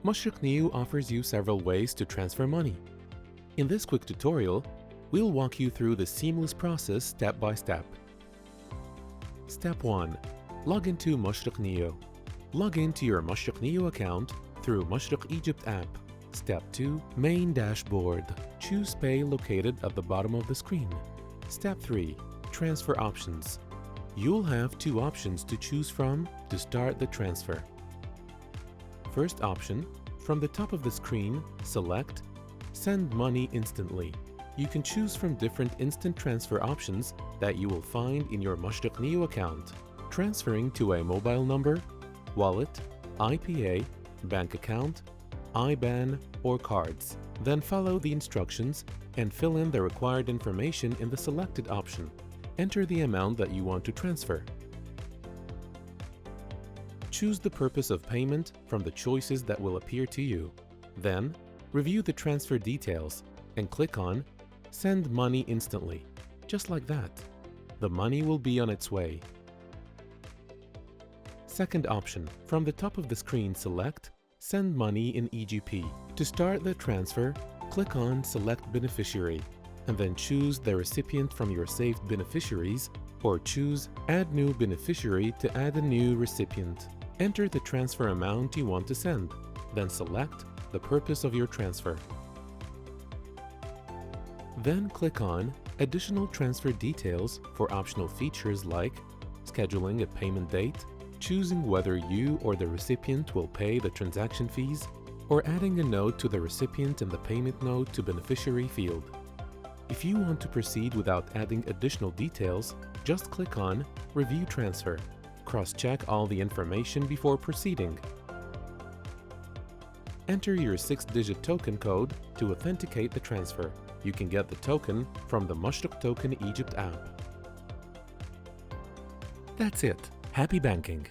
Mashreq NEO offers you several ways to transfer money. In this quick tutorial, we'll walk you through the seamless process step by step. Step 1. Log into Mashreq NEO. Log into your Mashreq NEO account through Mashreq Egypt app. Step 2. Main dashboard. Choose Pay located at the bottom of the screen. Step 3. Transfer options. You'll have two options to choose from to start the transfer. First option, from the top of the screen, select Send Money Instantly. You can choose from different instant transfer options that you will find in your Mashreq NEO account. Transferring to a mobile number, wallet, IPA, bank account, IBAN, or cards. Then follow the instructions and fill in the required information in the selected option. Enter the amount that you want to transfer. Choose the purpose of payment from the choices that will appear to you. Then, review the transfer details and click on Send Money Instantly. Just like that. The money will be on its way. Second option, from the top of the screen select Send Money in EGP. To start the transfer, click on Select Beneficiary and then choose the recipient from your saved beneficiaries or choose Add New Beneficiary to add a new recipient. Enter the transfer amount you want to send, then select the purpose of your transfer. Then click on Additional Transfer Details for optional features like scheduling a payment date, choosing whether you or the recipient will pay the transaction fees, or adding a note to the recipient in the Payment Note to Beneficiary field. If you want to proceed without adding additional details, just click on Review Transfer. Cross-check all the information before proceeding. Enter your 6-digit token code to authenticate the transfer. You can get the token from the Mashreq Token Egypt app. That's it. Happy banking!